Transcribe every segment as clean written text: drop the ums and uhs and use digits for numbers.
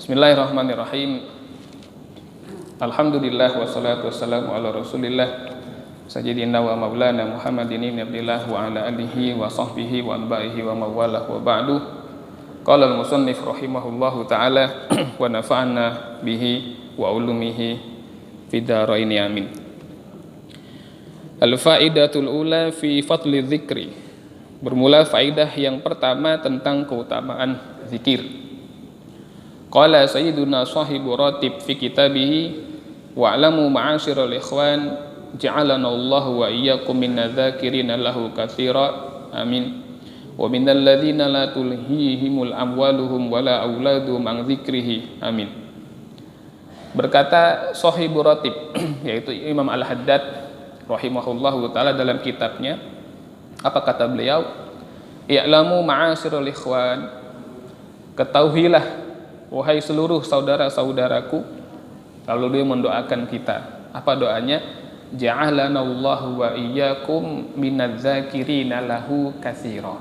Bismillahirrahmanirrahim. Alhamdulillah wassalatu wassalamu ala Rasulillah sayyidina wa maulana Muhammadin ibn Abdillah wa ala alihi wa sahbihi wa atba'ihi wa mawalah wa ba'du. Qala al-musannif rahimahullahu ta'ala wa nafa'na bihi wa ulumihi fid dharaini amin. Al-faidatul ula fi fadli dzikri. Bermula faidah yang pertama tentang keutamaan zikir. Qala sayyiduna sahibu ratib fi kitabihi wa'lamu ma'asyiral ikhwan ja'alana Allah wa iyyakum minadh-dzakirina lahu katsira amin wa minal ladzina la tulhihimul amwaluhum wala auladuhum an dzikrihi amin. Berkata sahibu ratib yaitu Imam Al-Haddad rahimahullahu taala dalam kitabnya, apa kata beliau? I'lamu ma'asyiral ikhwan, ketahuilah wahai seluruh saudara-saudaraku. Lalu dia mendoakan kita. Apa doanya? Ja'alanallahu wa iyyakum minadz-dzakirina lahu katsira.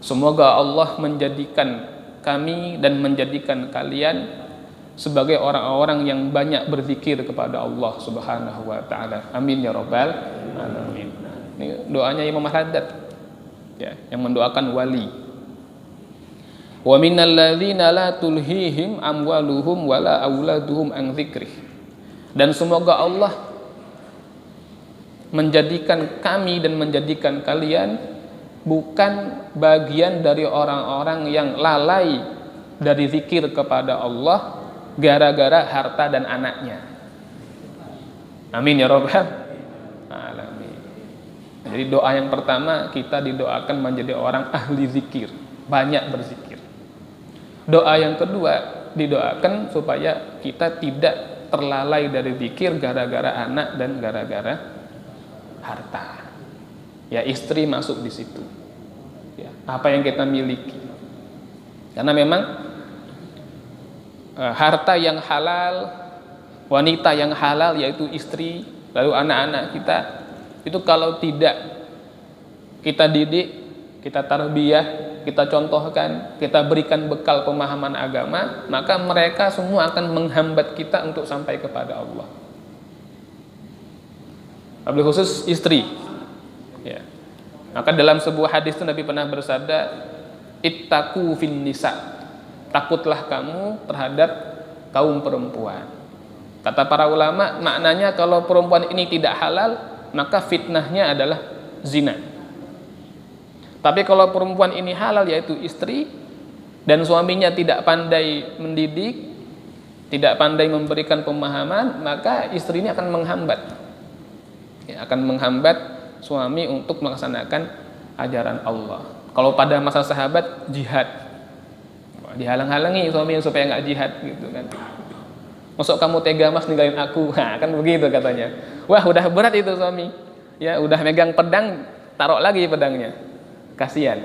Semoga Allah menjadikan kami dan menjadikan kalian sebagai orang-orang yang banyak berzikir kepada Allah Subhanahu wa taala. Amin ya rabbal alamin. Ini doanya Imam Al-Haddad ya, yang mendoakan wali. Wa minal ladzina la tulhihim amwaluhum wala auladuhum an dzikrih. Dan semoga Allah menjadikan kami dan menjadikan kalian bukan bagian dari orang-orang yang lalai dari zikir kepada Allah gara-gara harta dan anaknya. Amin ya rabbal alamin. Jadi doa yang pertama, kita didoakan menjadi orang ahli zikir, banyak berzikir. Doa yang kedua, didoakan supaya kita tidak terlalai dari zikir gara-gara anak dan gara-gara harta. Ya, istri masuk di situ. Ya, apa yang kita miliki. Karena memang harta yang halal, wanita yang halal yaitu istri, lalu anak-anak kita, itu kalau tidak kita didik, kita tarbiyah, kita contohkan, kita berikan bekal pemahaman agama, maka mereka semua akan menghambat kita untuk sampai kepada Allah. Wabil khusus istri. Ya. Maka dalam sebuah hadis itu Nabi pernah bersabda, ittaqu fin nisa. Takutlah kamu terhadap kaum perempuan. Kata para ulama, maknanya kalau perempuan ini tidak halal, maka fitnahnya adalah zina. Tapi kalau perempuan ini halal yaitu istri, dan suaminya tidak pandai mendidik, tidak pandai memberikan pemahaman, maka istri ini akan menghambat. Ya, akan menghambat suami untuk melaksanakan ajaran Allah. Kalau pada masa sahabat, jihad. Dihalang-halangi suaminya supaya nggak jihad gitu kan. Masuk kamu tega mas ninggalin aku, nah, kan begitu katanya. Wah udah berat itu suami, ya udah megang pedang, taruh lagi pedangnya, kasihan.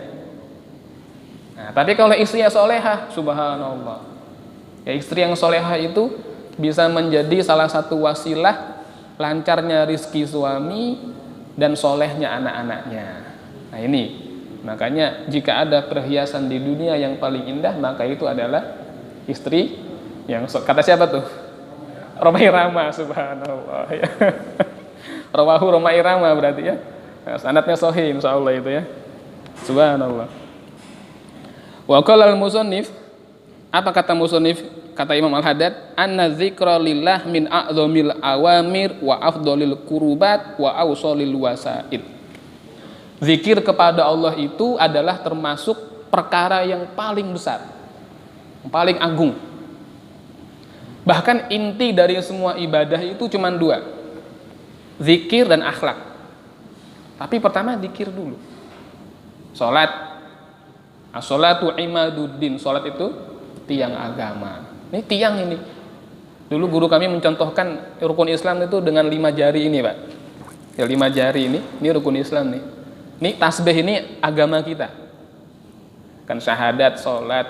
Nah, tapi kalau istrinya solehah, subhanallah, ya istri yang solehah itu bisa menjadi salah satu wasilah lancarnya rizki suami dan solehnya anak-anaknya. Nah ini, makanya jika ada perhiasan di dunia yang paling indah, maka itu adalah istri yang kata siapa tuh? Roma Irama, subhanallah ya. Rawahu Roma Irama berarti ya. Nah, sanadnya sahih insyaallah itu ya. Subhanallah. Wa qala al-musannif, apa kata musannif? Kata Imam Al-Haddad, anna dzikra lillah min a'zamil awamir wa afdhalil qurubat wa awsalil wasaid. Zikir kepada Allah itu adalah termasuk perkara yang paling besar, yang paling agung. Bahkan inti dari semua ibadah itu cuma dua, zikir dan akhlak. Tapi pertama zikir dulu. Salat, as-salatu imaduddin, salat itu tiang agama. Ini tiang ini. Dulu guru kami mencontohkan rukun Islam itu dengan 5 jari ini, Pak. Ya 5 jari ini rukun Islam nih. Ini tasbih ini agama kita. Kan syahadat, salat,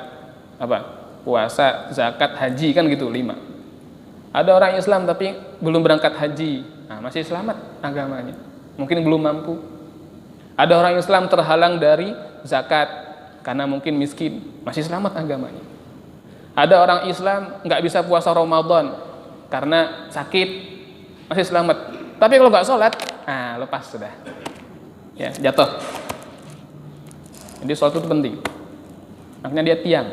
apa? Puasa, zakat, haji kan gitu 5. Ada orang Islam tapi belum berangkat haji, nah, masih selamat agamanya. Mungkin belum mampu. Ada orang Islam terhalang dari zakat karena mungkin miskin, masih selamat agamanya. Ada orang Islam nggak bisa puasa Ramadan karena sakit, masih selamat. Tapi kalau nggak sholat, lepas sudah, ya jatuh. Jadi sholat itu penting, makanya dia tiang.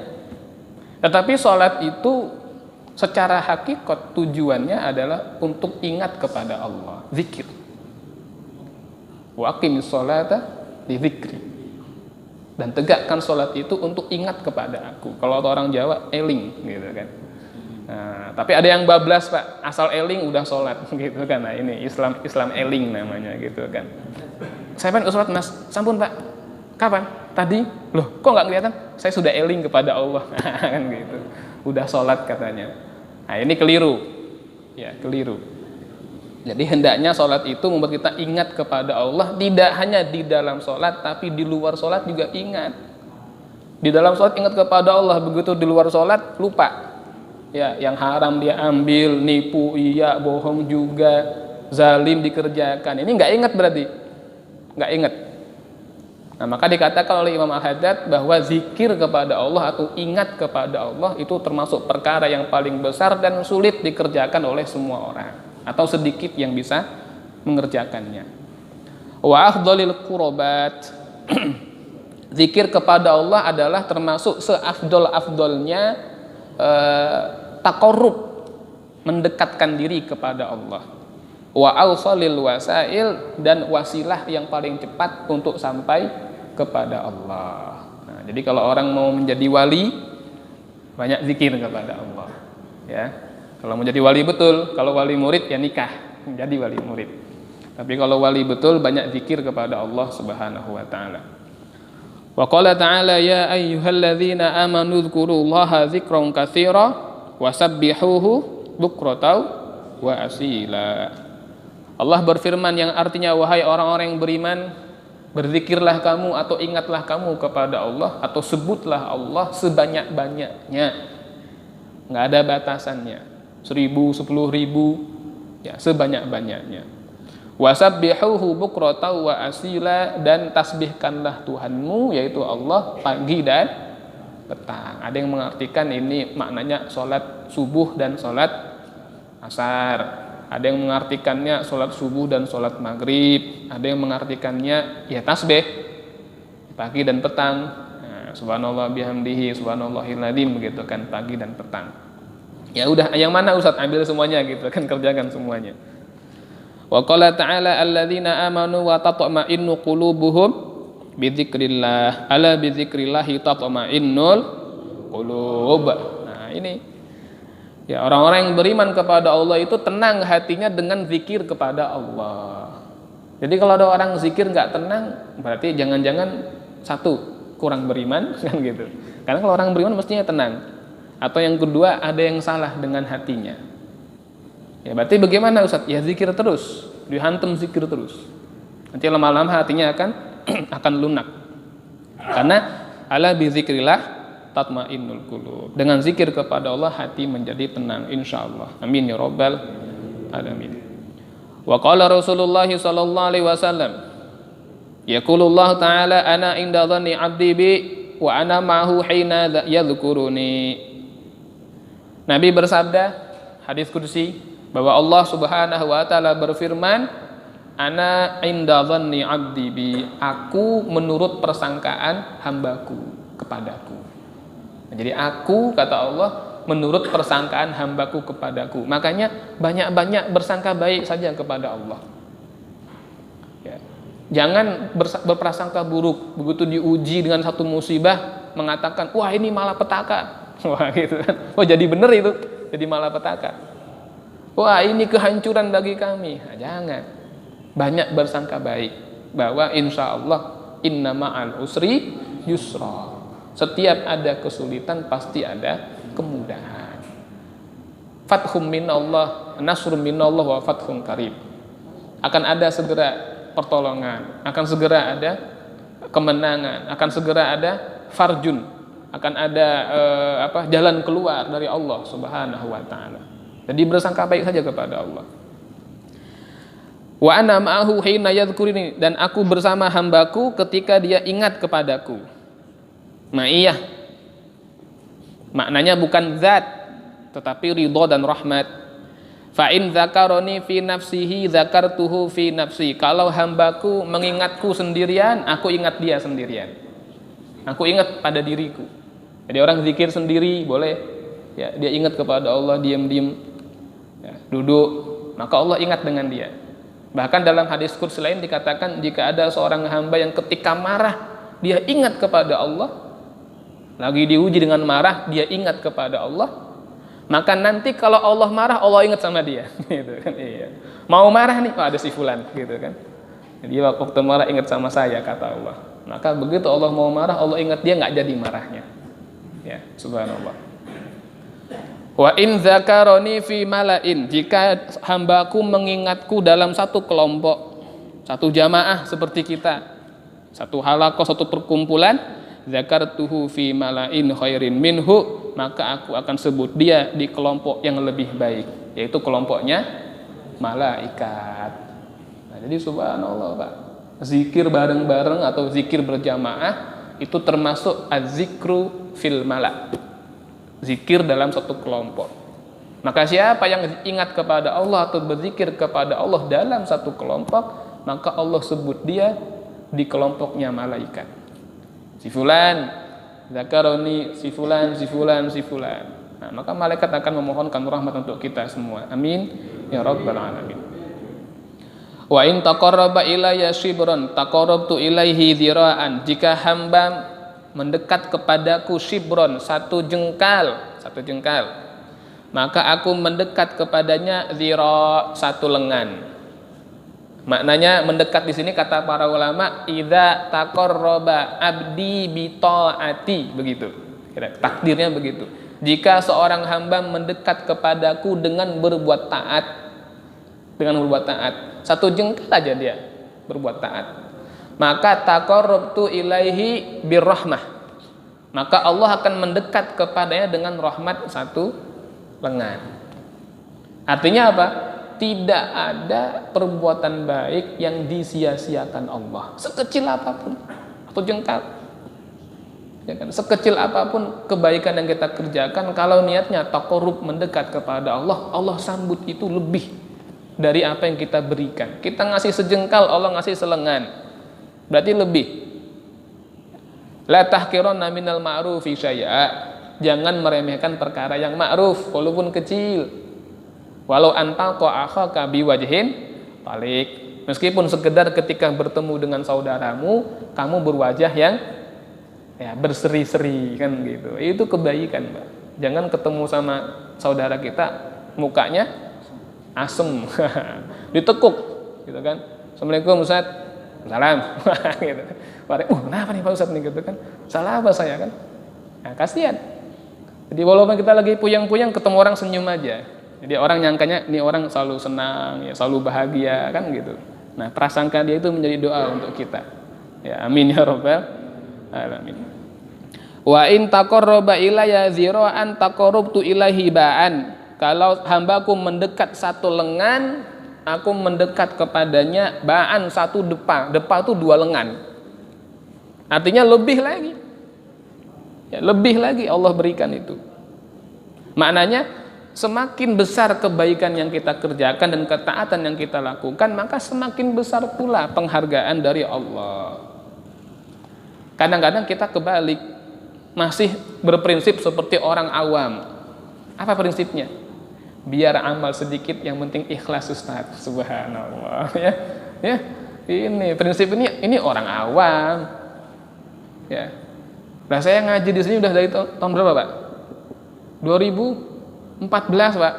Tetapi sholat itu secara hakikat tujuannya adalah untuk ingat kepada Allah, zikir. Wa aqimis sholata li dzikri. Dan tegakkan sholat itu untuk ingat kepada aku. Kalau orang Jawa, eling gitu kan. Nah, tapi ada yang bablas Pak, asal eling udah sholat gitu kan. Nah ini Islam eling namanya gitu kan. Saya pengen sholat Mas, sampun Pak. Kapan? Tadi? Loh kok nggak kelihatan? Saya sudah eling kepada Allah kan gitu. Udah sholat katanya. Nah ini keliru. Ya keliru. Jadi hendaknya sholat itu membuat kita ingat kepada Allah, tidak hanya di dalam sholat, tapi di luar sholat juga ingat. Di dalam sholat ingat kepada Allah, begitu di luar sholat lupa. Ya, yang haram dia ambil, nipu, iya, bohong juga, zalim dikerjakan. Ini nggak ingat berarti, nggak ingat. Nah maka dikatakan oleh Imam Al-Haddad bahwa zikir kepada Allah atau ingat kepada Allah itu termasuk perkara yang paling besar dan sulit dikerjakan oleh semua orang, atau sedikit yang bisa mengerjakannya. Wa afdhalil qurbat. Zikir kepada Allah adalah termasuk seafdol-afdolnya taqarrub, mendekatkan diri kepada Allah. Wa awsalil wasail, dan wasilah yang paling cepat untuk sampai kepada Allah. Nah, jadi kalau orang mau menjadi wali, banyak zikir kepada Allah, ya. Kalau mau jadi wali betul, kalau wali murid ya nikah, menjadi wali murid. Tapi kalau wali betul banyak zikir kepada Allah Subhanahu wa taala. Wa qala ta'ala ya ayyuhalladzina amanu dzkurullaha dzikran katsira wasabbihuhu bukratan wa asila. Allah berfirman yang artinya wahai orang-orang yang beriman, berzikirlah kamu atau ingatlah kamu kepada Allah atau sebutlah Allah sebanyak-banyaknya. Enggak ada batasannya. 1.000, 10.000, ya sebanyak-banyaknya. Wasabbihuhu bukratan wa asila, dan tasbihkanlah Tuhanmu yaitu Allah pagi dan petang. Ada yang mengartikan ini maknanya sholat subuh dan sholat asar. Ada yang mengartikannya sholat subuh dan sholat maghrib. Ada yang mengartikannya ya tasbih pagi dan petang. Nah, subhanallah bihamdihi subhanallahil adzim, begitu kan, pagi dan petang. Ya udah, yang mana Ustaz? Ambil semuanya gitu kan, kerjakan semuanya. Wa qala ta'ala alladzina amanu wa tatma'innu qulubuhum bidzikrillah. Ala bidzikrillahi tatma'innul qulub. Nah, ini ya orang-orang yang beriman kepada Allah itu tenang hatinya dengan zikir kepada Allah. Jadi kalau ada orang zikir nggak tenang, berarti jangan-jangan satu, kurang beriman kan gitu. Karena kalau orang beriman mestinya tenang. Atau yang kedua, ada yang salah dengan hatinya. Ya berarti bagaimana Ustaz? Ya zikir terus, dihantam zikir terus. Nanti lama-lama hatinya akan lunak. Karena ala bizikrillah tatmainnul qulub. Dengan zikir kepada Allah hati menjadi tenang insyaallah. Amin ya rabbal alamin. Wa qala Rasulullah sallallahu alaihi wasallam, yaqulullah ta'ala ana inda dhanni 'abdi bi wa ana ma'ahu hina yadhkuruni. Nabi bersabda, hadis qudsi, bahwa Allah Subhanahu wa taala berfirman, ana inda dhanni 'abdi bi, aku menurut persangkaan hambaku kepadaku. Nah, jadi aku, kata Allah, menurut persangkaan hambaku kepadaku. Makanya banyak-banyak bersangka baik saja kepada Allah. Ya. Jangan berprasangka buruk. Begitu diuji dengan satu musibah, mengatakan, wah ini malapetaka. Wah gitu kan. Oh jadi benar itu, jadi malapetaka. Wah ini kehancuran bagi kami. Nah, jangan. Banyak bersangka baik bahwa insya Allah inna ma'al usri yusra. Setiap ada kesulitan pasti ada kemudahan. Fathum minallah, nasrum minallah wa fathum qarib. Akan ada segera pertolongan, akan segera ada kemenangan, akan segera ada farjun, akan ada jalan keluar dari Allah Subhanahu wa taala. Jadi bersangka baik saja kepada Allah. Wa ana ma'ahu hina yadhkuruni, dan aku bersama hambaku ketika dia ingat kepadaku. Ma'iyah. Maknanya bukan zat, tetapi ridho dan rahmat. Fa in dzakaroni fi nafsihi dzakartuhu fi nafsi. Kalau hambaku mengingatku sendirian, aku ingat dia sendirian. Aku ingat pada diriku. Jadi orang zikir sendiri boleh, ya, dia ingat kepada Allah diam-diam, ya, duduk, maka Allah ingat dengan dia. Bahkan dalam hadis qudsi lain dikatakan jika ada seorang hamba yang ketika marah dia ingat kepada Allah, lagi diuji dengan marah dia ingat kepada Allah, maka nanti kalau Allah marah Allah ingat sama dia, gitu kan? Iya. Mau marah nih, oh, ada si fulan, gitu kan? Jadi waktu marah ingat sama saya, kata Allah. Maka begitu Allah mau marah, Allah ingat dia, nggak jadi marahnya. Ya, subhanallah. Wa in dzakaroni fi malain, jika hambaku mengingatku dalam satu kelompok, satu jamaah seperti kita, satu halaqah, satu perkumpulan, dzakartuhu fi malain khairin minhu, maka aku akan sebut dia di kelompok yang lebih baik, yaitu kelompoknya malaikat. Nah, jadi subhanallah, Pak. Zikir bareng-bareng atau zikir berjamaah itu termasuk az-zikru fil mala'. Zikir dalam satu kelompok. Maka siapa yang ingat kepada Allah atau berzikir kepada Allah dalam satu kelompok, maka Allah sebut dia di kelompoknya malaikat. Si fulan zakaroni, si fulan, si fulan, si fulan. Nah, maka malaikat akan memohonkan rahmat untuk kita semua. Amin ya rabbal alamin. Wa in taqarraba ilayya shibran taqarrabtu ilaihi dzira'an. Jika hamba mendekat kepadaku shibron, satu jengkal, maka aku mendekat kepadanya dzira', satu lengan. Maknanya mendekat di sini kata para ulama, idza taqarraba abdi bi taati, begitu. Takdirnya begitu. Jika seorang hamba mendekat kepadaku dengan berbuat taat, satu jengkal aja dia berbuat taat, maka taqarrabtu ilaihi birrahmah, maka Allah akan mendekat kepadanya dengan rahmat satu lengan. Artinya apa? Tidak ada perbuatan baik yang disia-siakan Allah, sekecil apapun, atau jengkal, ya kan? Sekecil apapun kebaikan yang kita kerjakan, kalau niatnya taqarrub, mendekat kepada Allah, Allah sambut itu lebih dari apa yang kita berikan. Kita ngasih sejengkal, Allah ngasih selengan, berarti lebih. La tahqiranna minal ma'rufi syai'a, jangan meremehkan perkara yang ma'ruf walaupun kecil. Walau antalqa akhaka biwajhin talik, meskipun sekedar ketika bertemu dengan saudaramu kamu berwajah yang ya berseri-seri, kan gitu. Itu kebaikan, Mbak. Jangan ketemu sama saudara kita mukanya asem, ditekuk, gitu kan. Assalamualaikum Ustaz, salam, gitu. Kenapa nih Pak Ustaz nih, gitu kan. Salah apa saya, kan? Nah, kasihan. Jadi walaupun kita lagi puyeng-puyeng, ketemu orang senyum aja. Jadi orang nyangkanya ini orang selalu senang, ya selalu bahagia, kan gitu. Nah, prasangka dia itu menjadi doa untuk kita. Ya, amin ya rabbal alamin. Wa in taqarraba ilayya dzira'an taqarrabtu ilaihi ba'an. Kalau hambaku mendekat satu lengan, aku mendekat kepadanya ba'an, satu depa. Depa itu dua lengan. Artinya lebih lagi. Ya, lebih lagi Allah berikan itu. Maknanya semakin besar kebaikan yang kita kerjakan dan ketaatan yang kita lakukan, maka semakin besar pula penghargaan dari Allah. Kadang-kadang kita kebalik, masih berprinsip seperti orang awam. Apa prinsipnya? Biar amal sedikit, yang penting ikhlas, Ustaz. Subhanallah, ya. Ya, ini prinsip ini orang awam. Ya. Nah, saya ngaji di sini udah dari tahun berapa, Pak? 2014, Pak.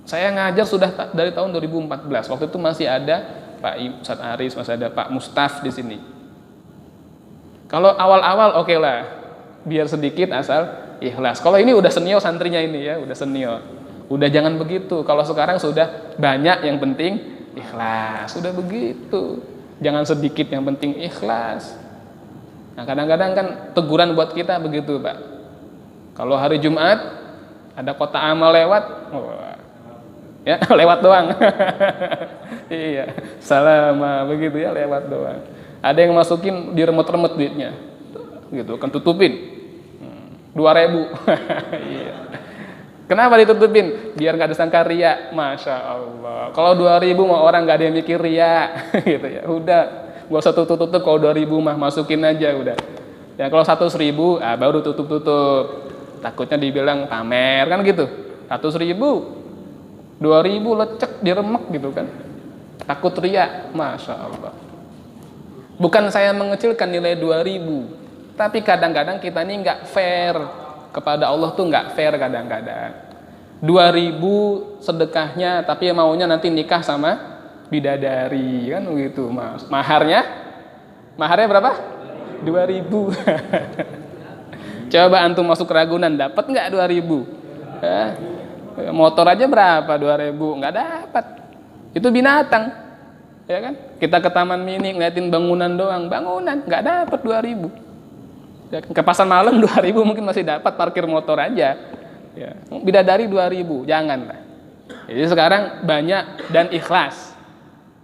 Saya ngajar sudah dari tahun 2014. Waktu itu masih ada Pak Ustaz Aris, masih ada Pak Mustaf di sini. Kalau awal-awal oke lah, biar sedikit asal ikhlas. Kalau ini udah senior santrinya ini, ya, udah senior. Udah jangan begitu. Kalau sekarang sudah banyak, yang penting ikhlas. Sudah begitu. Jangan sedikit, yang penting ikhlas. Nah, kadang-kadang kan teguran buat kita begitu, Pak. Kalau hari Jumat ada kota amal lewat, ya lewat doang. Iya, salama begitu ya, lewat doang. Ada yang masukin diremut-remut duitnya, gitu kan, tutupin. 2.000. Iya. Kenapa ditutupin? Biar nggak disangka ria. Masya Allah. Kalau 2.000 mah orang nggak ada yang mikir ria, gitu ya. Udah, gak usah tutup-tutup. Kalau 2.000 mah masukin aja udah. Ya kalau 100.000, baru tutup-tutup. Takutnya dibilang pamer kan gitu. 100.000, 2.000 lecek diremek gitu kan. Takut ria. Masya Allah. Bukan saya mengecilkan nilai 2.000, tapi kadang-kadang kita ini nggak fair. Kepada Allah tuh nggak fair kadang-kadang. 2.000 sedekahnya, tapi maunya nanti nikah sama bidadari kan begitu, Mas. Maharnya berapa? 2.000. Coba antum masuk Ragunan, dapat nggak 2.000? Motor aja berapa? 2.000 nggak dapat. Itu binatang, ya kan? Kita ke Taman Mini ngeliatin bangunan doang, bangunan nggak dapat 2.000. Ke pasar malam 2.000 mungkin masih dapat parkir motor aja. Ya. Bidadari 2.000, janganlah. Jadi sekarang banyak dan ikhlas.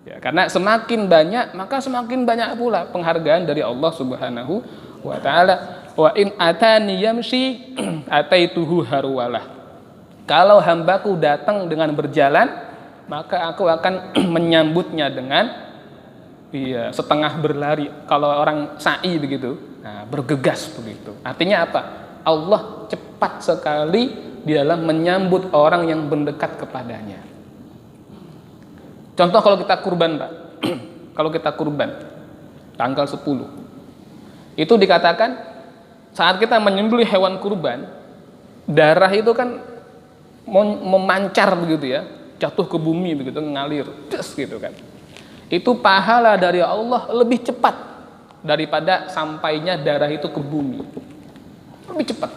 Ya, karena semakin banyak maka semakin banyak pula penghargaan dari Allah Subhanahu wa taala. Wa in atani yamshi ataituhu harwalah. Kalau hambaku datang dengan berjalan, maka aku akan menyambutnya dengan setengah berlari. Kalau orang sa'i begitu, bergegas begitu. Artinya apa? Allah cepat sekali di dalam menyambut orang yang mendekat kepadanya. Contoh kalau kita kurban, Pak. Kalau kita kurban tanggal 10, itu dikatakan saat kita menyembelih hewan kurban, darah itu kan memancar begitu ya, jatuh ke bumi begitu, ngalir, gitu kan. Itu pahala dari Allah lebih cepat daripada sampainya darah itu ke bumi. Lebih cepat.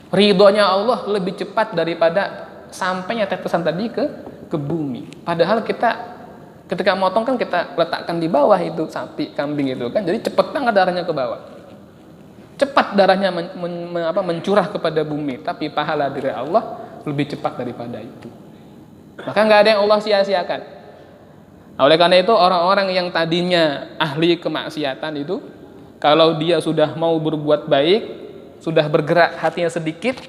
Ridhonya Allah lebih cepat daripada sampainya tetesan tadi ke bumi. Padahal kita ketika motong kan kita letakkan di bawah itu sapi, kambing itu kan. Jadi cepat banget darahnya ke bawah. Cepat darahnya mencurah kepada bumi, tapi pahala dari Allah lebih cepat daripada itu. Maka nggak ada yang Allah sia-siakan. Oleh karena itu orang-orang yang tadinya ahli kemaksiatan itu, kalau dia sudah mau berbuat baik, sudah bergerak hatinya sedikit,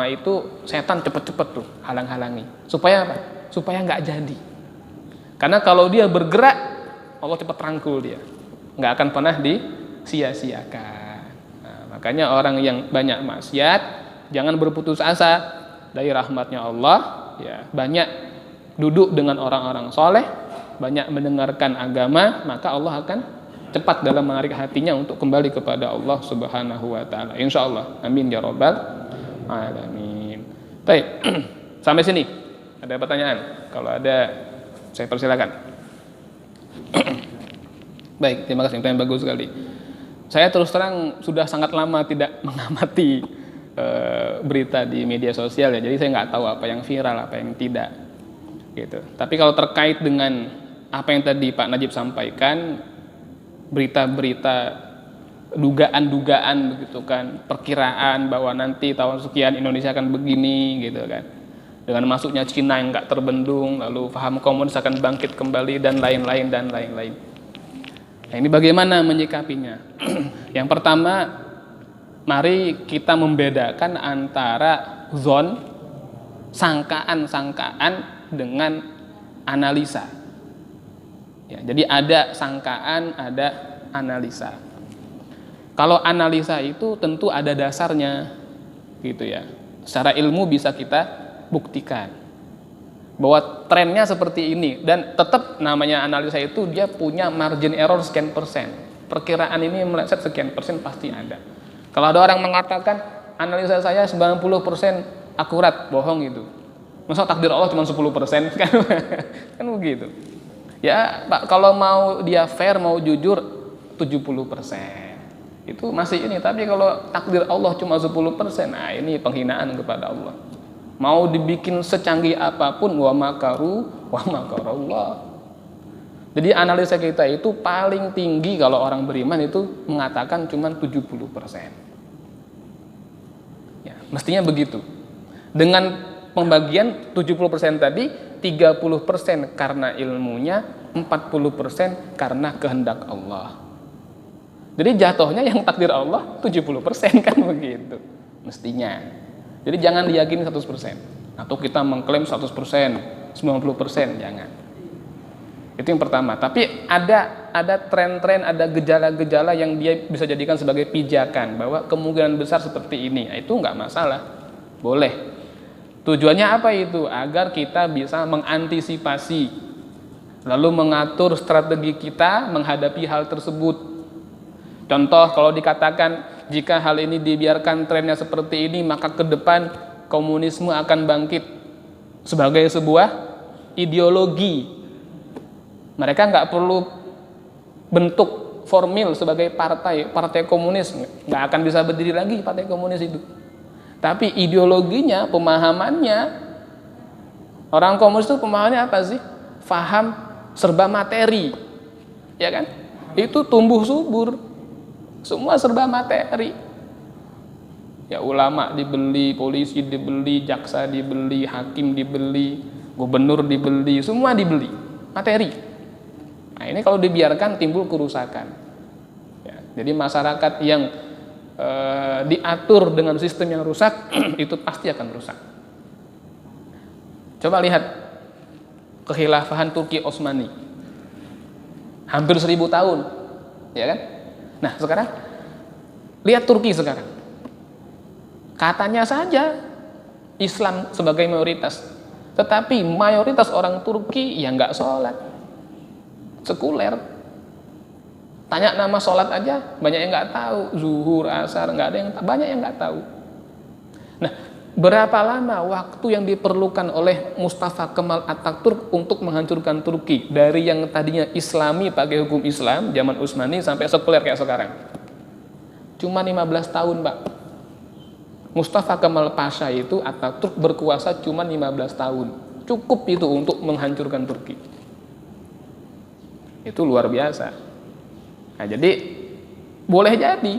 itu setan cepet-cepet tuh halang-halangi. Supaya apa? Supaya nggak jadi. Karena kalau dia bergerak, Allah cepat rangkul dia, nggak akan pernah disia-siakan. Makanya orang yang banyak maksiat, jangan berputus asa dari rahmatnya Allah. Ya, banyak duduk dengan orang-orang soleh, banyak mendengarkan agama, maka Allah akan cepat dalam menarik hatinya untuk kembali kepada Allah Subhanahu wa taala. Insyaallah. Amin ya rabbal alamin. Baik. Sampai sini. Ada pertanyaan? Kalau ada saya persilakan. Baik, terima kasih. Pertanyaan bagus sekali. Saya terus terang sudah sangat lama tidak mengamati berita di media sosial ya. Jadi saya nggak tahu apa yang viral, apa yang tidak. Gitu. Tapi kalau terkait dengan apa yang tadi Pak Najib sampaikan, berita-berita dugaan-dugaan begitu kan, perkiraan bahwa nanti tahun sekian Indonesia akan begini gitu kan, dengan masuknya Cina yang nggak terbendung, lalu paham komunis akan bangkit kembali dan lain-lain dan lain-lain. Nah, ini bagaimana menyikapinya? Yang pertama, mari kita membedakan antara zon, sangkaan-sangkaan dengan analisa. Ya, jadi ada sangkaan, ada analisa. Kalau analisa itu tentu ada dasarnya, gitu ya. Secara ilmu bisa kita buktikan bahwa trennya seperti ini, dan tetap namanya analisa itu dia punya margin error sekian persen. Perkiraan ini meleset sekian persen pasti ada. Kalau ada orang mengatakan analisa saya 90% akurat, bohong itu. Masa takdir Allah cuma 10% kan begitu. Ya, Pak, kalau mau dia fair, mau jujur 70%. Itu masih ini, tapi kalau takdir Allah cuma 10%, nah ini penghinaan kepada Allah. Mau dibikin secanggih apapun, wa makaru wa makarallah. Jadi analisa kita itu paling tinggi kalau orang beriman itu mengatakan cuma 70%. Ya, mestinya begitu. Dengan pembagian 70% tadi, 30% karena ilmunya, 40% karena kehendak Allah. Jadi jatuhnya yang takdir Allah 70% kan begitu. mestinya. Jadi jangan diyakini 100%. Atau kita mengklaim 100%, 90%, jangan. Itu yang pertama. Tapi ada tren-tren, ada gejala-gejala yang dia bisa jadikan sebagai pijakan bahwa kemungkinan besar seperti ini. Nah, itu nggak masalah, boleh. Tujuannya apa itu? Agar kita bisa mengantisipasi, lalu mengatur strategi kita menghadapi hal tersebut. Contoh, kalau dikatakan jika hal ini dibiarkan trennya seperti ini, maka ke depan komunisme akan bangkit sebagai sebuah ideologi. Mereka nggak perlu bentuk formil sebagai partai komunis, nggak akan bisa berdiri lagi partai komunis itu. Tapi ideologinya, pemahamannya, orang komunis itu pemahamannya apa sih? Faham serba materi, ya kan? Itu tumbuh subur. Semua serba materi. Ya, ulama dibeli, polisi dibeli, jaksa dibeli, hakim dibeli, gubernur dibeli, semua dibeli. Materi. Nah, ini kalau dibiarkan timbul kerusakan. Ya, jadi masyarakat yang diatur dengan sistem yang rusak, itu pasti akan rusak. Coba lihat kekhilafahan Turki Utsmani. Hampir 1000 tahun. Ya kan? Nah, sekarang lihat Turki sekarang. Katanya saja Islam sebagai mayoritas, tetapi mayoritas orang Turki yang nggak sholat, sekuler. Tanya nama sholat aja banyak yang nggak tahu, zuhur, asar, nggak ada yang banyak yang nggak tahu. Nah, berapa lama waktu yang diperlukan oleh Mustafa Kemal Atatürk untuk menghancurkan Turki dari yang tadinya Islami pakai hukum Islam zaman Utsmani sampai sekuler kayak sekarang? Cuma 15 tahun, Pak. Mustafa Kemal Pasha itu Atatürk berkuasa cuma 15 tahun. Cukup itu untuk menghancurkan Turki. Itu luar biasa. Nah, jadi boleh jadi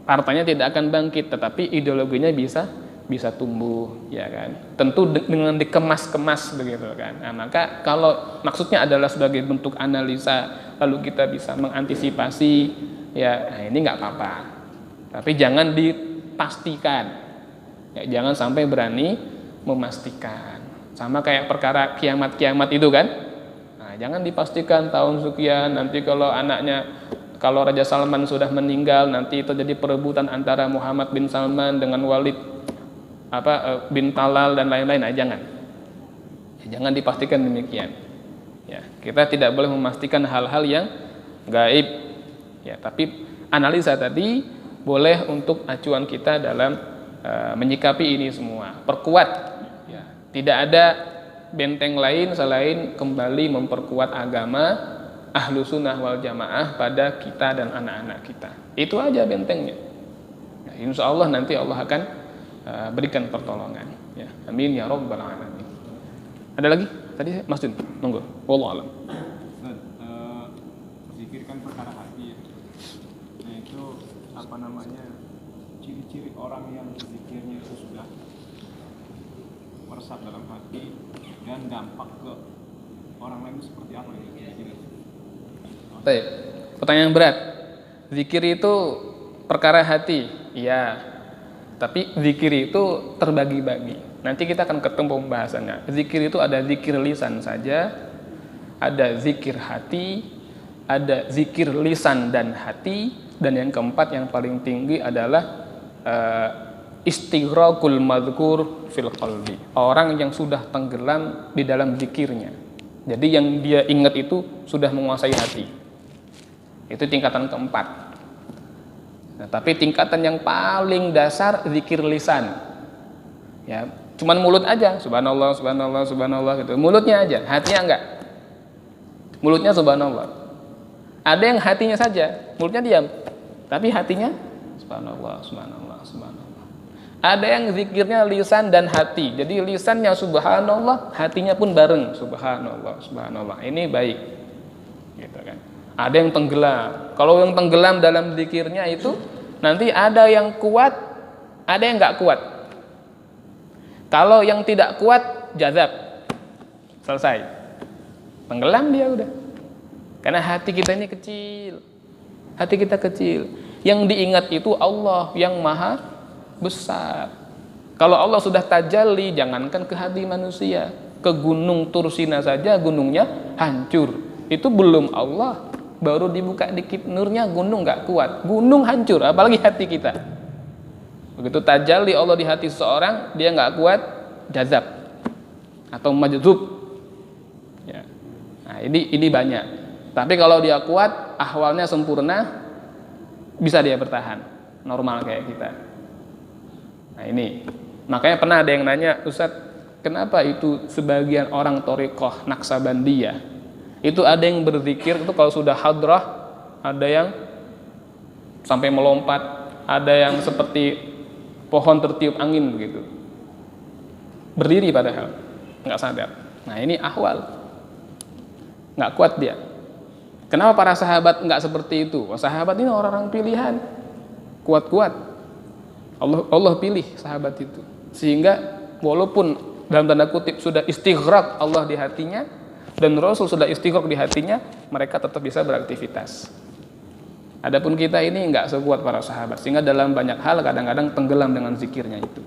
partainya tidak akan bangkit, tetapi ideologinya bisa tumbuh, ya kan? Tentu dengan dikemas-kemas begitu kan. Nah, maka kalau maksudnya adalah sebagai bentuk analisa, lalu kita bisa mengantisipasi, ya, nah ini nggak apa-apa. Tapi jangan dipastikan, ya, jangan sampai berani memastikan. Sama kayak perkara kiamat-kiamat itu kan. Nah, jangan dipastikan tahun sekian, nanti kalau Raja Salman sudah meninggal, nanti terjadi perebutan antara Muhammad bin Salman dengan Walid bin Talal dan lain-lain. Nah, jangan dipastikan demikian. Ya, kita tidak boleh memastikan hal-hal yang gaib. Ya, tapi analisa tadi boleh untuk acuan kita dalam menyikapi ini semua. Perkuat. Ya, tidak ada benteng lain selain kembali memperkuat agama Ahlussunnah wal Jamaah pada kita dan anak-anak kita. Itu aja bentengnya. Nah, insya Allah nanti Allah akan berikan pertolongan. Ya, amin ya rabbal alamin. Ada lagi? Tadi Mas Jun, monggo. Wallahu a'lam. Zikirkan perkara hati. Nah, itu apa namanya? Ciri-ciri orang yang zikirnya itu sudah meresap dalam hati dan dampak ke orang lain itu seperti apa ini? Baik. Pertanyaan berat. Zikir itu perkara hati. Iya. Tapi zikir itu terbagi-bagi. Nanti kita akan ketemu pembahasannya. Zikir itu ada zikir lisan saja, ada zikir hati, ada zikir lisan dan hati, dan yang keempat yang paling tinggi adalah istighraqul madhkur fil qalbi. Orang yang sudah tenggelam di dalam zikirnya. Jadi yang dia ingat itu sudah menguasai hati. Itu tingkatan keempat. Nah, tapi tingkatan yang paling dasar zikir lisan. Ya, cuman mulut aja, subhanallah, subhanallah, subhanallah gitu. Mulutnya aja, hatinya enggak. Mulutnya subhanallah. Ada yang hatinya saja, mulutnya diam. Tapi hatinya subhanallah, subhanallah, subhanallah. Ada yang zikirnya lisan dan hati. Jadi lisannya subhanallah, hatinya pun bareng subhanallah, subhanallah. Ini baik. Gitu kan. Ada yang tenggelam. Kalau yang tenggelam dalam zikirnya itu nanti ada yang kuat, ada yang enggak kuat. Kalau yang tidak kuat jazab. Selesai. Tenggelam dia udah. Karena hati kita ini kecil. Hati kita kecil. Yang diingat itu Allah yang maha besar. Kalau Allah sudah tajalli, jangankan ke hati manusia, ke gunung Tursina saja gunungnya hancur. Itu belum Allah, baru dibuka dikit nurnya gunung nggak kuat, gunung hancur, apalagi hati kita. Begitu tajalli Allah di hati seseorang, dia nggak kuat, jazab atau majzub. Ya. Nah, ini banyak. Tapi kalau dia kuat, ahwalnya sempurna, bisa dia bertahan, normal kayak kita. Nah ini, makanya pernah ada yang nanya, Ustadz, kenapa itu sebagian orang thariqah Naqsabandiyah itu ada yang berzikir itu kalau sudah hadrah, ada yang sampai melompat, ada yang seperti pohon tertiup angin begitu, berdiri padahal nggak sadar. Nah ini ahwal, nggak kuat dia. Kenapa para sahabat nggak seperti itu? Sahabat ini orang-orang pilihan, kuat-kuat. Allah pilih sahabat itu, sehingga walaupun dalam tanda kutip sudah istighraq Allah di hatinya dan Rasul sudah istighraq di hatinya, mereka tetap bisa beraktivitas. Adapun kita ini nggak sekuat para sahabat, sehingga dalam banyak hal kadang-kadang tenggelam dengan zikirnya itu.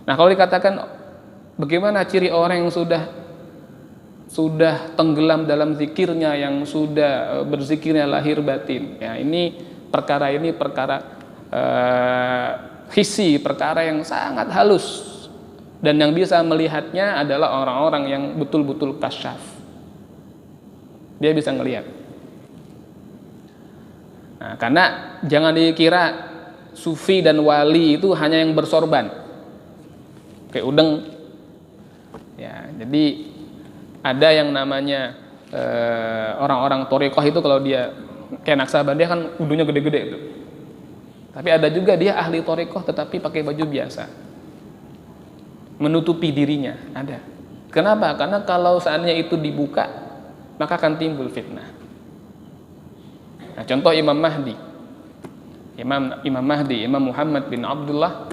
Nah kalau dikatakan bagaimana ciri orang yang sudah tenggelam dalam zikirnya, yang sudah berzikirnya lahir batin, ya ini perkara hissi, perkara yang sangat halus, dan yang bisa melihatnya adalah orang-orang yang betul-betul kasyaf. Dia bisa ngelihat. Nah, karena jangan dikira sufi dan wali itu hanya yang bersorban kayak udeng. Ya, jadi ada yang namanya orang-orang thariqah itu kalau dia kayak Naqsabandiyah kan udunya gede-gede itu. Tapi ada juga dia ahli thariqah tetapi pakai baju biasa, menutupi dirinya, ada. Kenapa? Karena kalau seandainya itu dibuka, maka akan timbul fitnah. Nah, contoh Imam Mahdi, Imam Muhammad bin Abdullah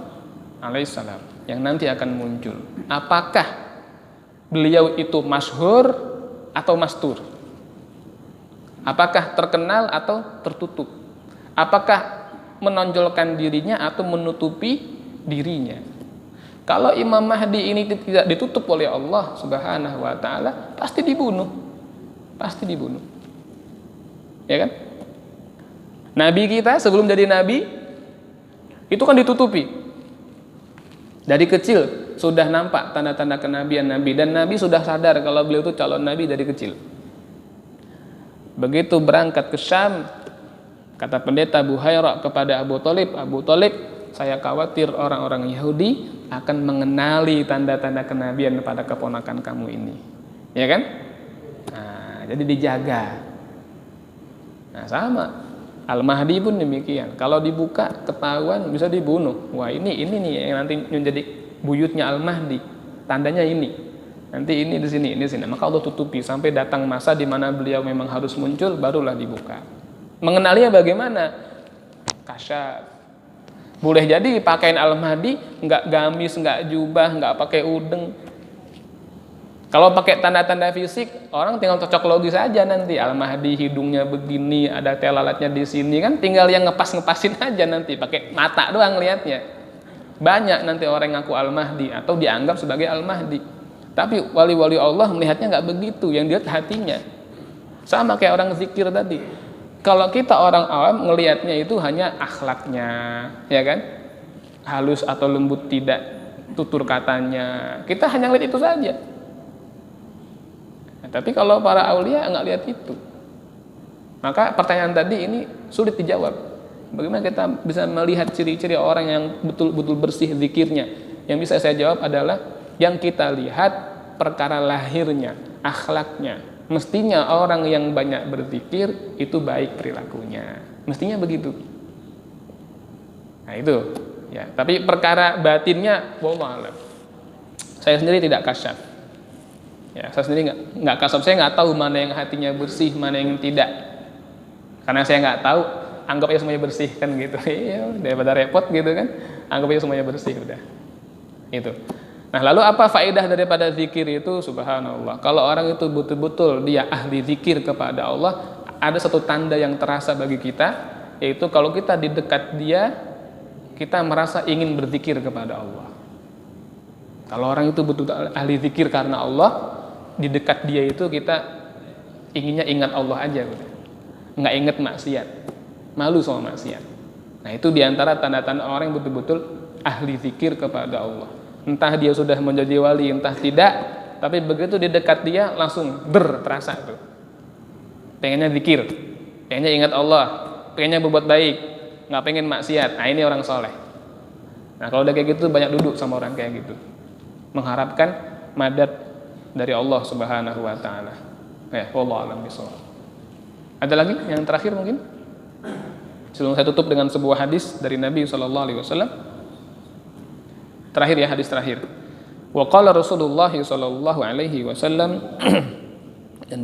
alaihissalam yang nanti akan muncul. Apakah beliau itu masyhur atau mastur? Apakah terkenal atau tertutup? Apakah menonjolkan dirinya atau menutupi dirinya? Kalau Imam Mahdi ini tidak ditutup oleh Allah Subhanahu wa taala, pasti dibunuh. Pasti dibunuh. Ya kan? Nabi kita sebelum jadi nabi itu kan ditutupi. Dari kecil sudah nampak tanda-tanda kenabian Nabi, dan Nabi sudah sadar kalau beliau itu calon Nabi dari kecil. Begitu berangkat ke Syam, kata pendeta Buhairah kepada Abu Thalib, saya khawatir orang-orang Yahudi akan mengenali tanda-tanda kenabian pada keponakan kamu ini. Ya kan? Nah, jadi dijaga. Nah, sama. Al-Mahdi pun demikian. Kalau dibuka ketahuan bisa dibunuh. Wah, ini nih yang nanti menjadi buyutnya Al-Mahdi. Tandanya ini. Nanti ini di sini, ini di sini. Maka Allah tutupi sampai datang masa di mana beliau memang harus muncul, barulah dibuka. Mengenalinya bagaimana? Kasyaf. Boleh jadi pakaian Al-Mahdi enggak gamis, enggak jubah, enggak pakai udeng. Kalau pakai tanda-tanda fisik, orang tinggal cocok logis aja nanti. Al-Mahdi hidungnya begini, ada telalatnya di sini, kan tinggal yang ngepas-ngepasin aja nanti, pakai mata doang lihatnya. Banyak nanti orang yang ngaku Al-Mahdi atau dianggap sebagai Al-Mahdi. Tapi wali-wali Allah melihatnya nggak begitu, yang dilihat hatinya. Sama kayak orang zikir tadi. Kalau kita orang awam ngelihatnya itu hanya akhlaknya, ya kan? Halus atau lembut tidak, tutur katanya. Kita hanya lihat itu saja. Nah, tapi kalau para aulia nggak lihat itu. Maka pertanyaan tadi ini sulit dijawab. Bagaimana kita bisa melihat ciri-ciri orang yang betul-betul bersih zikirnya? Yang bisa saya jawab adalah yang kita lihat perkara lahirnya, akhlaknya. Mestinya orang yang banyak berzikir itu baik perilakunya. Mestinya begitu. Nah itu. Ya. Tapi perkara batinnya, wallahu a'lam. Saya sendiri tidak kasyaf. Ya, saya sendiri nggak kasab, saya nggak tahu mana yang hatinya bersih, mana yang tidak. Karena saya nggak tahu, anggap aja semuanya bersih kan gitu. Ya, daripada repot gitu kan, anggap aja semuanya bersih udah. Itu. Nah, lalu apa faedah daripada zikir itu? Subhanallah. Kalau orang itu betul-betul dia ahli zikir kepada Allah, ada satu tanda yang terasa bagi kita, yaitu kalau kita di dekat dia, kita merasa ingin berzikir kepada Allah. Kalau orang itu betul ahli zikir karena Allah, di dekat dia itu kita inginnya ingat Allah aja gitu. Nggak ingat maksiat, malu sama maksiat. Nah itu diantara tanda-tanda orang yang betul-betul ahli zikir kepada Allah. Entah dia sudah menjadi wali, entah tidak, tapi begitu di dekat dia langsung terasa tuh. Pengennya zikir, pengennya ingat Allah, pengennya berbuat baik, nggak pengen maksiat. Nah ini orang soleh. Nah kalau udah kayak gitu banyak duduk sama orang kayak gitu, mengharapkan madad dari Allah Subhanahu Wa Taala. Wallahu a'lam bishawab. Ada lagi yang terakhir mungkin? Sebelum saya tutup dengan sebuah hadis dari Nabi SAW. Terakhir ya, hadis terakhir. Wa qala Rasulullah sallallahu alaihi wasallam dan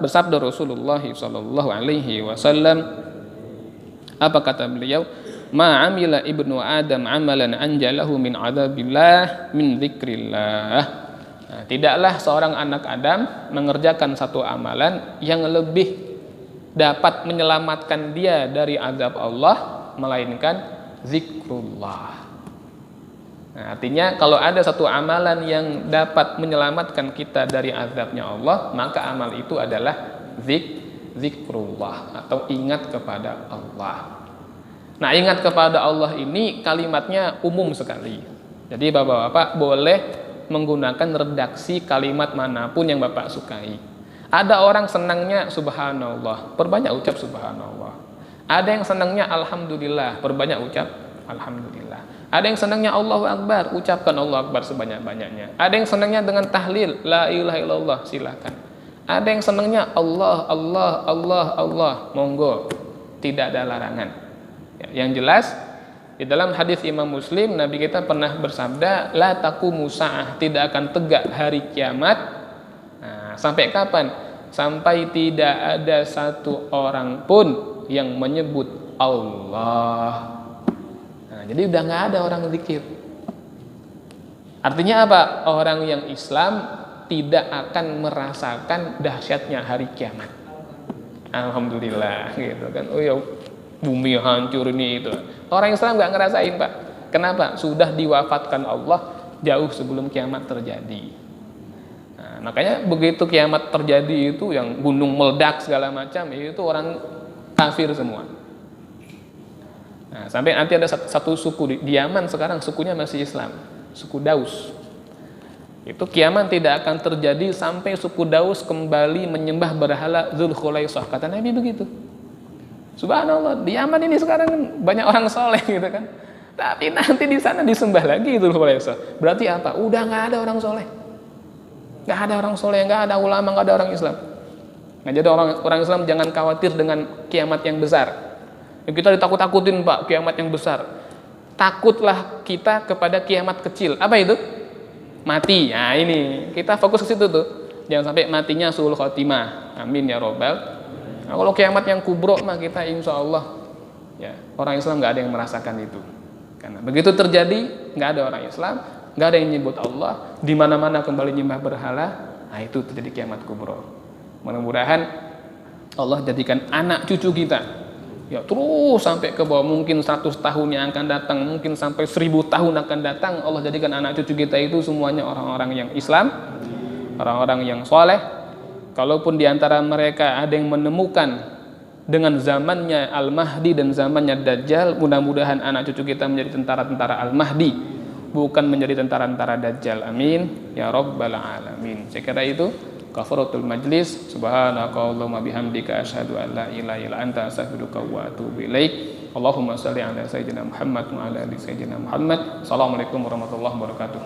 bersabda Rasulullah sallallahu alaihi wasallam, apa kata beliau? Ma amila ibnu Adam amalan anjalahu min adabillah min dzikrillah. Nah, tidaklah seorang anak Adam mengerjakan satu amalan yang lebih dapat menyelamatkan dia dari azab Allah melainkan zikrullah. Nah, artinya kalau ada satu amalan yang dapat menyelamatkan kita dari azabnya Allah, maka amal itu adalah zikrullah atau ingat kepada Allah. Nah, ingat kepada Allah ini kalimatnya umum sekali. Jadi Bapak-bapak boleh menggunakan redaksi kalimat manapun yang Bapak sukai. Ada orang senangnya subhanallah, perbanyak ucap subhanallah. Ada yang senangnya alhamdulillah, perbanyak ucap alhamdulillah. Ada yang senangnya Allahu Akbar, ucapkan Allahu Akbar sebanyak-banyaknya. Ada yang senangnya dengan tahlil, la ilaha illallah, silakan. Ada yang senangnya Allah, Allah, Allah, Allah, monggo, tidak ada larangan. Yang jelas, di dalam hadis Imam Muslim, Nabi kita pernah bersabda, la taqumu sa'ah, tidak akan tegak hari kiamat. Nah, sampai kapan? Sampai tidak ada satu orang pun yang menyebut Allah. Jadi udah nggak ada orang zikir. Artinya apa? Orang yang Islam tidak akan merasakan dahsyatnya hari kiamat. Alhamdulillah, gitu kan. Oh ya, bumi hancur ini itu. Orang Islam nggak ngerasain, Pak. Kenapa? Sudah diwafatkan Allah jauh sebelum kiamat terjadi. Nah, makanya begitu kiamat terjadi itu yang gunung meledak segala macam, itu orang kafir semua. Nah, sampai nanti ada satu suku di Yaman sekarang sukunya masih Islam, suku Daus. Itu kiamat tidak akan terjadi sampai suku Daus kembali menyembah berhala Dzulkhulaisah. Kata Nabi begitu. Subhanallah, di Yaman ini sekarang banyak orang soleh gitu kan. Tapi nanti di sana disembah lagi Dzulkhulaisah. Berarti apa? Udah nggak ada orang soleh. Nggak ada orang soleh, nggak ada ulama, nggak ada orang Islam. Nah, jadi orang Islam jangan khawatir dengan kiamat yang besar. Kita ditakut-takutin, Pak, kiamat yang besar. Takutlah kita kepada kiamat kecil. Apa itu? Mati. Nah ini, kita fokus ke situ tuh. Jangan sampai matinya suul khotimah. Amin ya robbal. Nah, kalau kiamat yang kubro mah kita insya Allah, ya, orang Islam nggak ada yang merasakan itu. Karena begitu terjadi, nggak ada orang Islam, nggak ada yang nyebut Allah, di mana-mana kembali nyembah berhala. Nah itu terjadi kiamat kubro. Mudah-mudahan Allah jadikan anak cucu kita, ya terus sampai ke bawah, mungkin 100 tahun yang akan datang, mungkin sampai 1000 tahun akan datang, Allah jadikan anak cucu kita itu semuanya orang-orang yang Islam, orang-orang yang soleh. Kalaupun diantara mereka ada yang menemukan dengan zamannya Al-Mahdi dan zamannya Dajjal, mudah-mudahan anak cucu kita menjadi tentara-tentara Al-Mahdi, bukan menjadi tentara-tentara Dajjal. Amin ya rabbal alamin. Saya kira itu kafaratul majlis. Subhanakallahumma bihamdika asyhadu an la ilaha illa anta astaghfiruka wa atubu ilaik. Allahumma shalli ala sayyidina Muhammad wa ala ali sayyidina Muhammad. Assalamualaikum warahmatullahi wabarakatuh.